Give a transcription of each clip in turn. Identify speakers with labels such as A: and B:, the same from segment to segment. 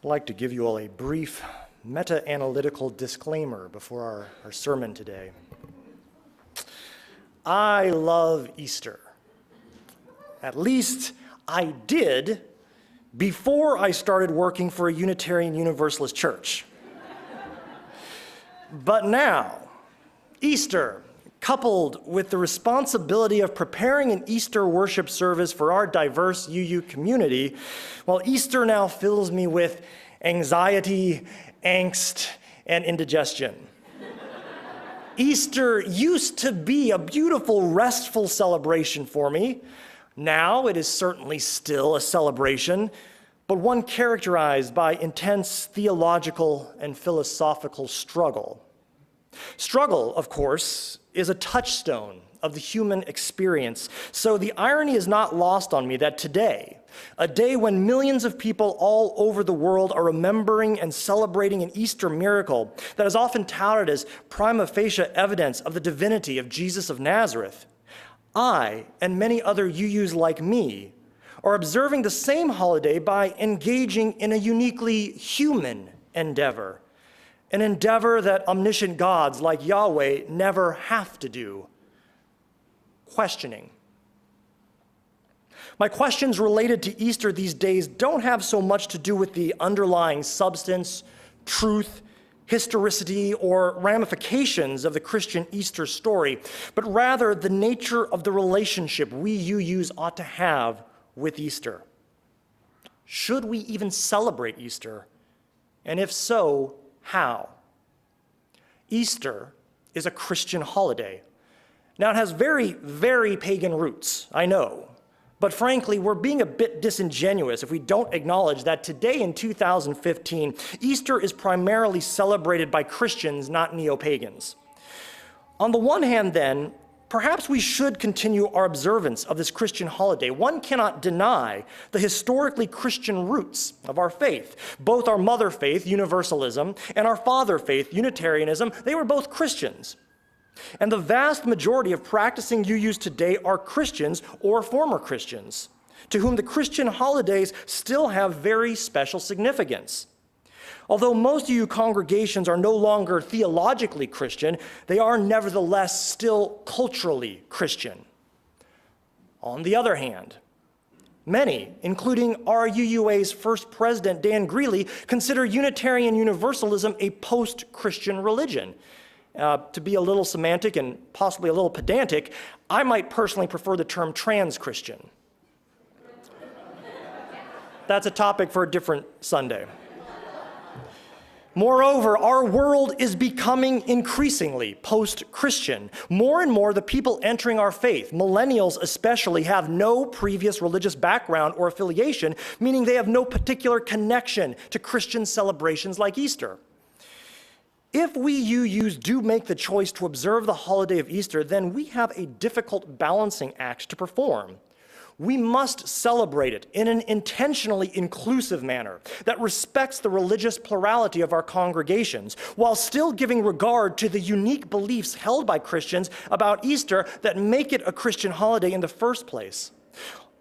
A: I'd like to give you all a brief meta-analytical disclaimer before our sermon today. I love Easter. At least I did before I started working for a Unitarian Universalist church. But now, Easter, coupled with the responsibility of preparing an Easter worship service for our diverse UU community, well, Easter now fills me with anxiety, angst, and indigestion. Easter used to be a beautiful, restful celebration for me. Now it is certainly still a celebration, but one characterized by intense theological and philosophical struggle. Struggle, of course, is a touchstone of the human experience, so the irony is not lost on me that today, a day when millions of people all over the world are remembering and celebrating an Easter miracle that is often touted as prima facie evidence of the divinity of Jesus of Nazareth, I and many other UUs like me are observing the same holiday by engaging in a uniquely human endeavor, an endeavor that omniscient gods like Yahweh never have to do: questioning. My questions related to Easter these days don't have so much to do with the underlying substance, truth, historicity, or ramifications of the Christian Easter story, but rather the nature of the relationship we UUs ought to have with Easter. Should we even celebrate Easter? And if so, how? Easter is a Christian holiday. Now, it has very, very pagan roots, I know. But frankly, we're being a bit disingenuous if we don't acknowledge that today in 2015, Easter is primarily celebrated by Christians, not neo-pagans. On the one hand, then, perhaps we should continue our observance of this Christian holiday. One cannot deny the historically Christian roots of our faith. Both our mother faith, Universalism, and our father faith, Unitarianism, they were both Christians. And the vast majority of practicing UUs today are Christians or former Christians, to whom the Christian holidays still have very special significance. Although most UU congregations are no longer theologically Christian, they are nevertheless still culturally Christian. On the other hand, many, including our UUA's first president, Dan Greeley, consider Unitarian Universalism a post-Christian religion. To be a little semantic and possibly a little pedantic, I might personally prefer the term trans-Christian. That's a topic for a different Sunday. Moreover, our world is becoming increasingly post-Christian. More and more, the people entering our faith, millennials especially, have no previous religious background or affiliation, meaning they have no particular connection to Christian celebrations like Easter. If we UUs do make the choice to observe the holiday of Easter, then we have a difficult balancing act to perform. We must celebrate it in an intentionally inclusive manner that respects the religious plurality of our congregations, while still giving regard to the unique beliefs held by Christians about Easter that make it a Christian holiday in the first place.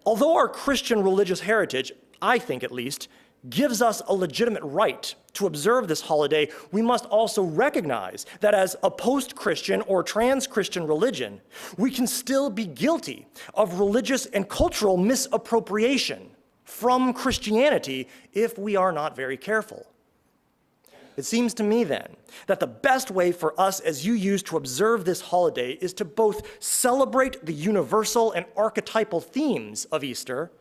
A: Although our Christian religious heritage, I think at least, gives us a legitimate right to observe this holiday, we must also recognize that as a post-Christian or trans-Christian religion, we can still be guilty of religious and cultural misappropriation from Christianity if we are not very careful. It seems to me then that the best way for us as UUs to observe this holiday is to both celebrate the universal and archetypal themes of Easter,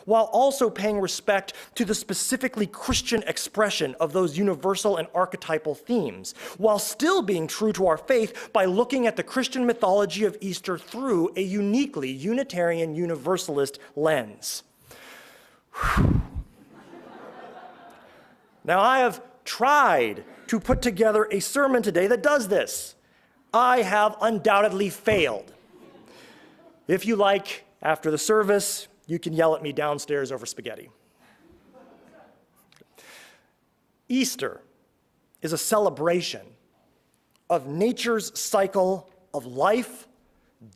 A: while also paying respect to the specifically Christian expression of those universal and archetypal themes, while still being true to our faith by looking at the Christian mythology of Easter through a uniquely Unitarian Universalist lens. Now, I have tried to put together a sermon today that does this. I have undoubtedly failed. If you like, after the service, you can yell at me downstairs over spaghetti. Easter is a celebration of nature's cycle of life,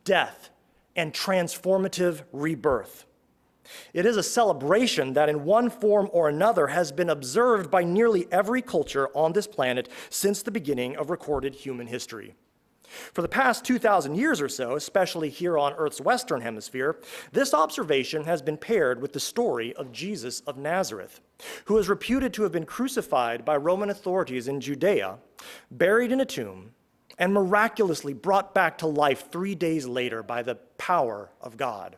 A: death, and transformative rebirth. It is a celebration that in one form or another has been observed by nearly every culture on this planet since the beginning of recorded human history. For the past 2,000 years or so, especially here on Earth's Western Hemisphere, this observation has been paired with the story of Jesus of Nazareth, who is reputed to have been crucified by Roman authorities in Judea, buried in a tomb, and miraculously brought back to life 3 days later by the power of God.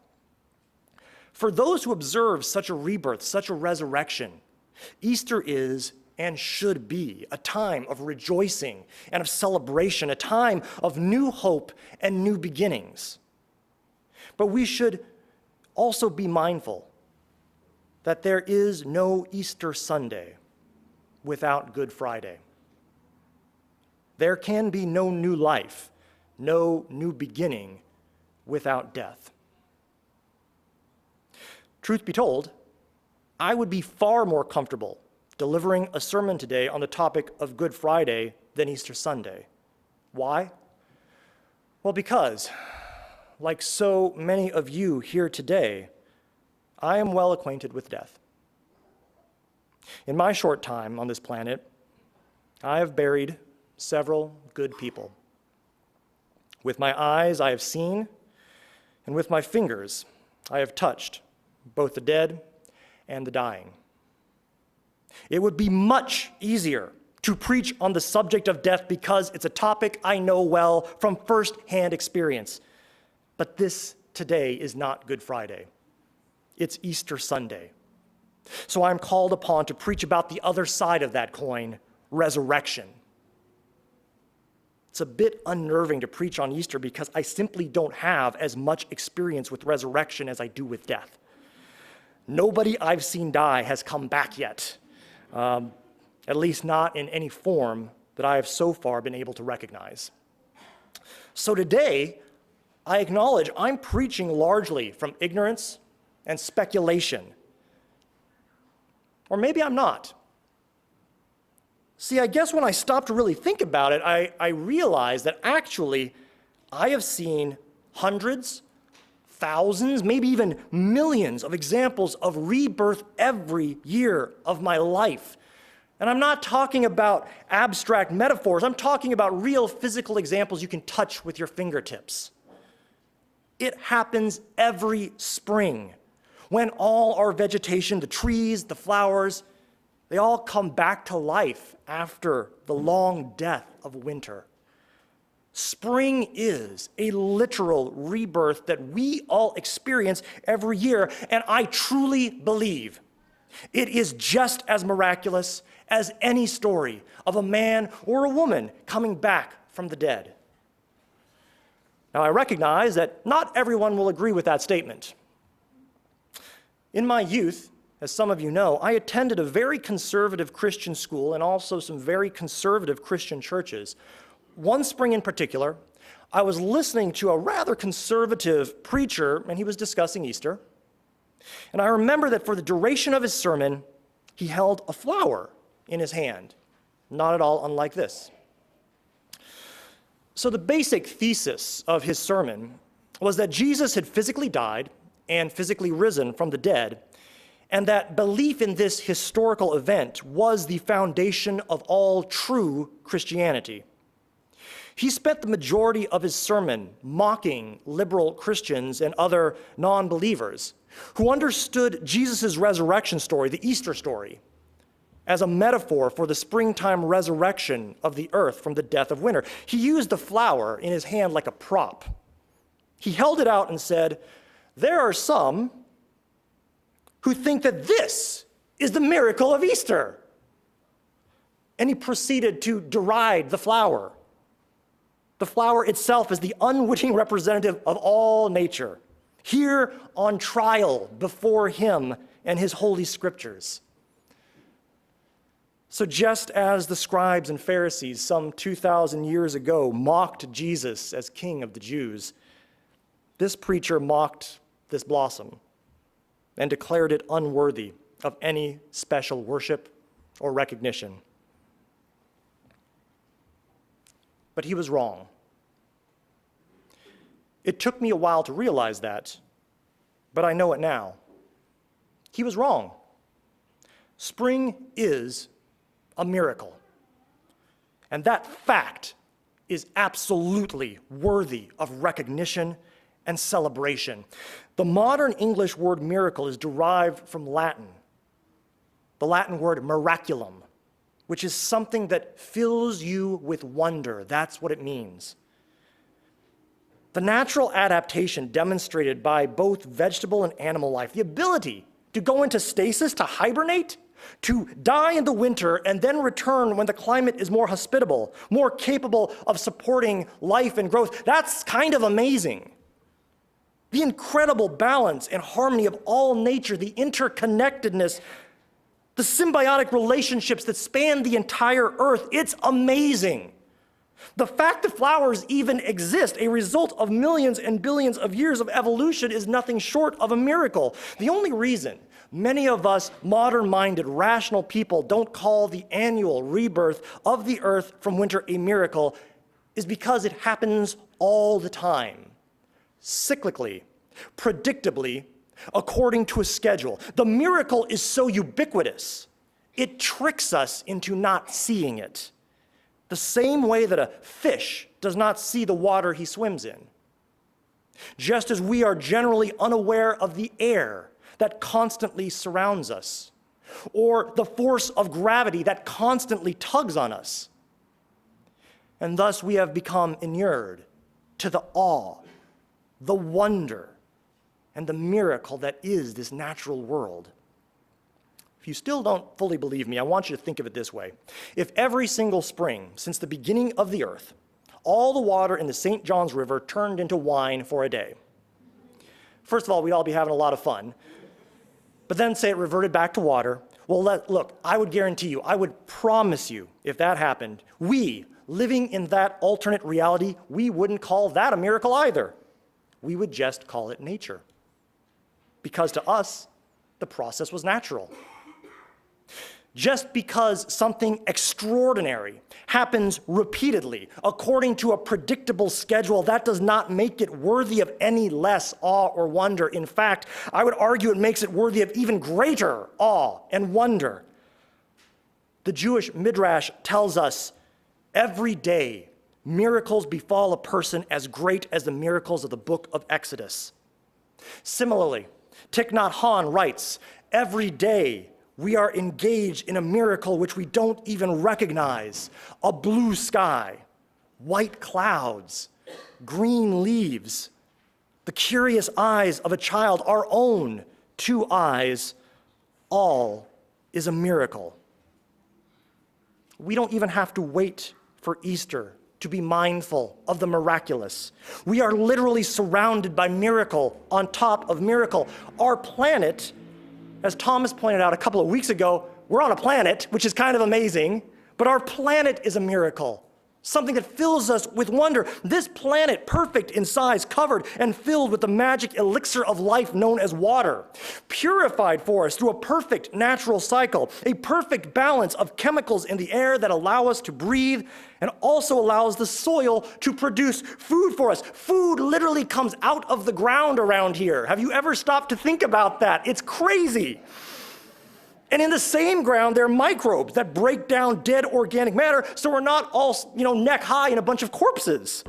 A: For those who observe such a rebirth, such a resurrection, Easter is and should be a time of rejoicing and of celebration, a time of new hope and new beginnings. But we should also be mindful that there is no Easter Sunday without Good Friday. There can be no new life, no new beginning without death. Truth be told, I would be far more comfortable delivering a sermon today on the topic of Good Friday than Easter Sunday. Why? Well, because, like so many of you here today, I am well acquainted with death. In my short time on this planet, I have buried several good people. With my eyes, I have seen, and with my fingers, I have touched both the dead and the dying. It would be much easier to preach on the subject of death because it's a topic I know well from firsthand experience. But this today is not Good Friday. It's Easter Sunday. So I'm called upon to preach about the other side of that coin, resurrection. It's a bit unnerving to preach on Easter because I simply don't have as much experience with resurrection as I do with death. Nobody I've seen die has come back yet, at least not in any form that I have so far been able to recognize. So today, I acknowledge I'm preaching largely from ignorance and speculation. Or maybe I'm not. See, I guess when I stop to really think about it, I realize that actually I have seen hundreds, thousands, maybe even millions of examples of rebirth every year of my life. And I'm not talking about abstract metaphors. I'm talking about real physical examples you can touch with your fingertips. It happens every spring when all our vegetation, the trees, the flowers, they all come back to life after the long death of winter. Spring is a literal rebirth that we all experience every year, and I truly believe it is just as miraculous as any story of a man or a woman coming back from the dead. Now, I recognize that not everyone will agree with that statement. In my youth, as some of you know, I attended a very conservative Christian school and also some very conservative Christian churches. One spring in particular, I was listening to a rather conservative preacher, and he was discussing Easter. And I remember that for the duration of his sermon, he held a flower in his hand, not at all unlike this. So the basic thesis of his sermon was that Jesus had physically died and physically risen from the dead, and that belief in this historical event was the foundation of all true Christianity. He spent the majority of his sermon mocking liberal Christians and other non-believers who understood Jesus' resurrection story, the Easter story, as a metaphor for the springtime resurrection of the earth from the death of winter. He used the flower in his hand like a prop. He held it out and said, "There are some who think that this is the miracle of Easter." And he proceeded to deride the flower. The flower itself is the unwitting representative of all nature, here on trial before him and his holy scriptures. So just as the scribes and Pharisees some 2,000 years ago mocked Jesus as king of the Jews, this preacher mocked this blossom and declared it unworthy of any special worship or recognition. But he was wrong. It took me a while to realize that, but I know it now. He was wrong. Spring is a miracle. And that fact is absolutely worthy of recognition and celebration. The modern English word miracle is derived from Latin, the Latin word miraculum, which is something that fills you with wonder. That's what it means. The natural adaptation demonstrated by both vegetable and animal life, the ability to go into stasis, to hibernate, to die in the winter and then return when the climate is more hospitable, more capable of supporting life and growth, that's kind of amazing. The incredible balance and harmony of all nature, the interconnectedness, the symbiotic relationships that span the entire earth, it's amazing. The fact that flowers even exist, a result of millions and billions of years of evolution, is nothing short of a miracle. The only reason many of us modern-minded, rational people don't call the annual rebirth of the earth from winter a miracle is because it happens all the time, cyclically, predictably, according to a schedule. The miracle is so ubiquitous, it tricks us into not seeing it. The same way that a fish does not see the water he swims in. Just as we are generally unaware of the air that constantly surrounds us, or the force of gravity that constantly tugs on us. And thus we have become inured to the awe, the wonder, and the miracle that is this natural world. If you still don't fully believe me, I want you to think of it this way. If every single spring since the beginning of the earth, all the water in the St. John's River turned into wine for a day, first of all, we'd all be having a lot of fun. But then say it reverted back to water. Well, look, I would guarantee you, I would promise you, if that happened, we, living in that alternate reality, we wouldn't call that a miracle either. We would just call it nature. Because to us, the process was natural. Just because something extraordinary happens repeatedly according to a predictable schedule, that does not make it worthy of any less awe or wonder. In fact, I would argue it makes it worthy of even greater awe and wonder. The Jewish Midrash tells us every day miracles befall a person as great as the miracles of the book of Exodus. Similarly, Thich Nhat Hanh writes, every day we are engaged in a miracle which we don't even recognize. A blue sky, white clouds, green leaves, the curious eyes of a child, our own 2 eyes, all is a miracle. We don't even have to wait for Easter to be mindful of the miraculous. We are literally surrounded by miracle on top of miracle. Our planet, as Thomas pointed out a couple of weeks ago, we're on a planet, which is kind of amazing, but our planet is a miracle, something that fills us with wonder. This planet, perfect in size, covered and filled with the magic elixir of life known as water, purified for us through a perfect natural cycle, a perfect balance of chemicals in the air that allow us to breathe and also allows the soil to produce food for us. Food literally comes out of the ground around here. Have you ever stopped to think about that? It's crazy. And in the same ground, there are microbes that break down dead organic matter, so we're not all, neck high in a bunch of corpses.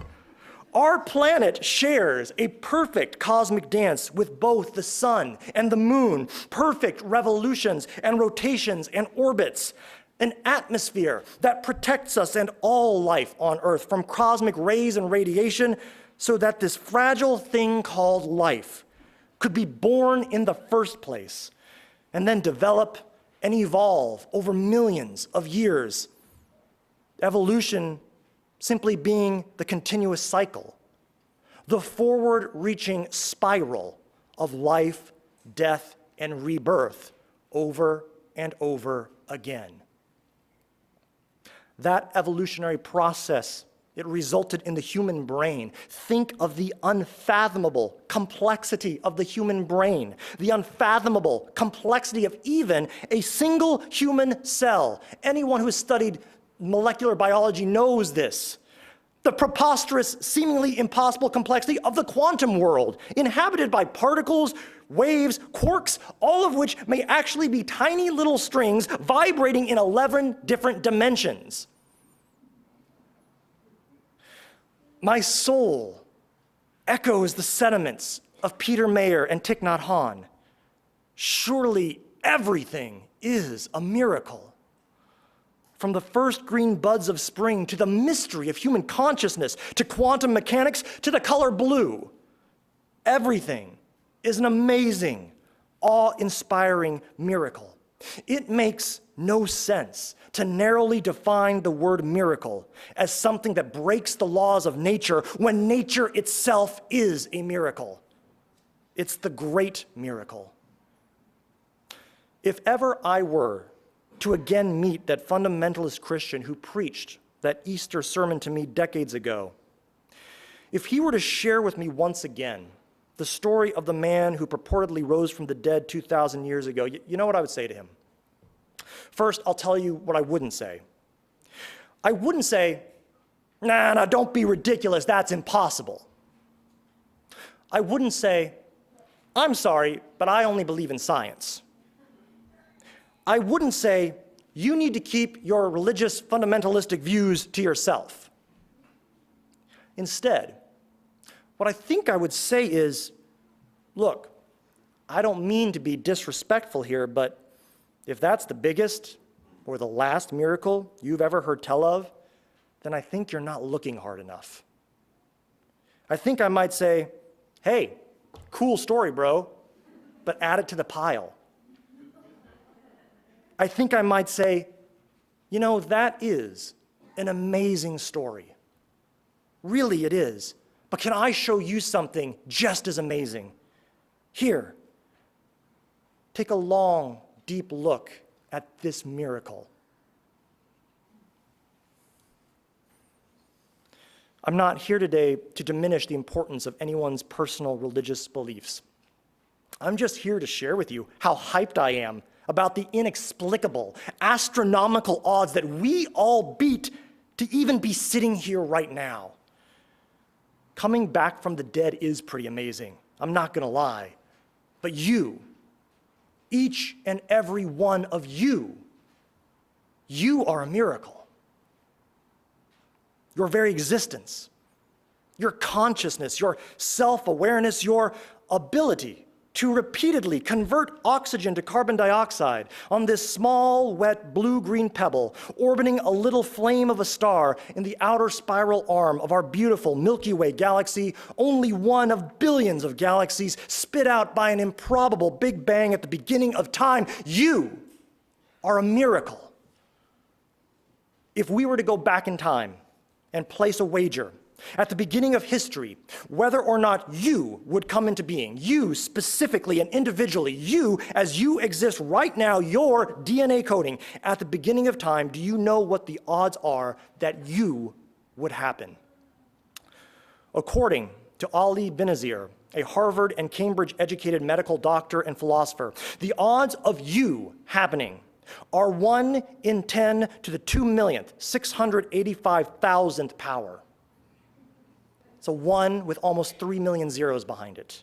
A: Our planet shares a perfect cosmic dance with both the sun and the moon, perfect revolutions and rotations and orbits, an atmosphere that protects us and all life on Earth from cosmic rays and radiation, so that this fragile thing called life could be born in the first place and then develop and evolve over millions of years. Evolution simply being the continuous cycle, the forward-reaching spiral of life, death, and rebirth over and over again. That evolutionary process, it resulted in the human brain. Think of the unfathomable complexity of the human brain, the unfathomable complexity of even a single human cell. Anyone who has studied molecular biology knows this. The preposterous, seemingly impossible complexity of the quantum world, inhabited by particles, waves, quarks, all of which may actually be tiny little strings vibrating in 11 different dimensions. My soul echoes the sentiments of Peter Mayer and Thich Nhat Hanh. Surely everything is a miracle. From the first green buds of spring to the mystery of human consciousness, to quantum mechanics, to the color blue, everything is an amazing, awe-inspiring miracle. It makes no sense to narrowly define the word miracle as something that breaks the laws of nature when nature itself is a miracle. It's the great miracle. If ever I were to again meet that fundamentalist Christian who preached that Easter sermon to me decades ago, if he were to share with me once again the story of the man who purportedly rose from the dead 2,000 years ago, you know what I would say to him? First, I'll tell you what I wouldn't say. I wouldn't say, nah, don't be ridiculous, that's impossible. I wouldn't say, I'm sorry, but I only believe in science. I wouldn't say, you need to keep your religious fundamentalistic views to yourself. Instead, what I think I would say is, look, I don't mean to be disrespectful here, but if that's the biggest or the last miracle you've ever heard tell of, then I think you're not looking hard enough. I think I might say, hey, cool story, bro, but add it to the pile. I think I might say, you know, that is an amazing story. Really, it is. But can I show you something just as amazing? Here, take a long, deep look at this miracle. I'm not here today to diminish the importance of anyone's personal religious beliefs. I'm just here to share with you how hyped I am about the inexplicable, astronomical odds that we all beat to even be sitting here right now. Coming back from the dead is pretty amazing, I'm not gonna lie. But you, each and every one of you are a miracle. Your very existence, your consciousness, your self-awareness, your ability to repeatedly convert oxygen to carbon dioxide on this small, wet, blue-green pebble orbiting a little flame of a star in the outer spiral arm of our beautiful Milky Way galaxy, only one of billions of galaxies spit out by an improbable Big Bang at the beginning of time. You are a miracle. If we were to go back in time and place a wager at the beginning of history, whether or not you would come into being, you specifically and individually, you as you exist right now, your DNA coding, at the beginning of time, do you know what the odds are that you would happen? According to Ali Benazir, a Harvard and Cambridge educated medical doctor and philosopher, the odds of you happening are 1 in 10 to the 2,685,000th power. It's a 1 with almost 3 million zeros behind it.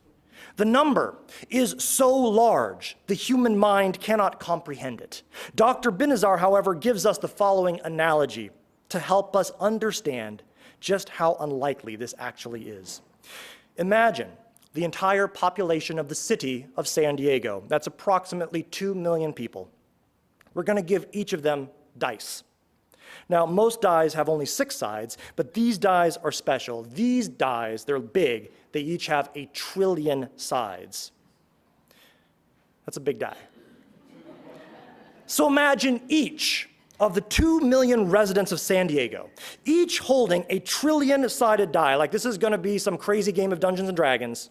A: The number is so large, the human mind cannot comprehend it. Dr. Benazir, however, gives us the following analogy to help us understand just how unlikely this actually is. Imagine the entire population of the city of San Diego. That's approximately 2 million people. We're going to give each of them dice. Now, most dies have only 6 sides, but these dies are special. These dies, they're big. They each have 1 trillion sides. That's a big die. So imagine each of the 2 million residents of San Diego, each holding 1 trillion-sided die, like this is going to be some crazy game of Dungeons and Dragons,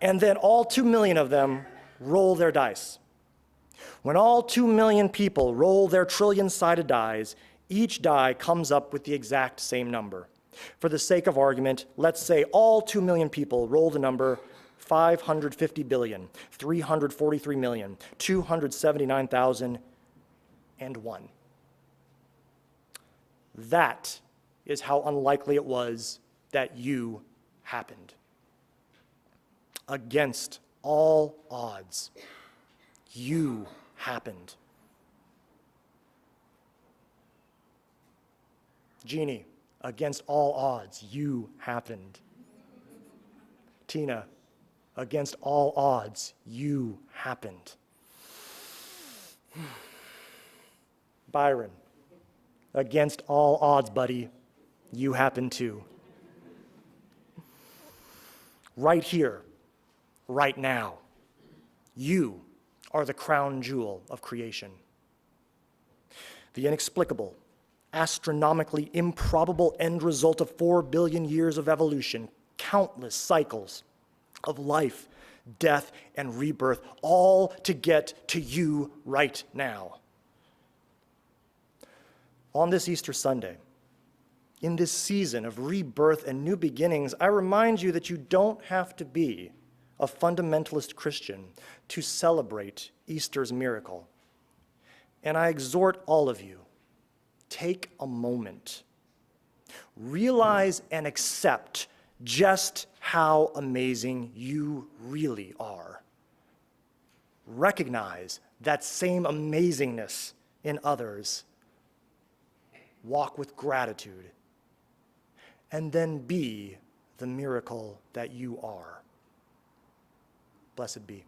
A: and then all 2 million of them roll their dice. When all 2 million people roll their trillion-sided dies, each die comes up with the exact same number. For the sake of argument, let's say all 2 million people roll the number 550,343,279,001. That is how unlikely it was that you happened. Against all odds, you happened. Jeannie, against all odds, you happened. Tina, against all odds, you happened. Byron, against all odds, buddy, you happened too. Right here, right now, you are the crown jewel of creation. The inexplicable, astronomically improbable end result of 4 billion years of evolution, countless cycles of life, death, and rebirth, all to get to you right now. On this Easter Sunday, in this season of rebirth and new beginnings, I remind you that you don't have to be a fundamentalist Christian to celebrate Easter's miracle. And I exhort all of you, take a moment. Realize and accept just how amazing you really are. Recognize that same amazingness in others. Walk with gratitude. And then be the miracle that you are. Blessed be.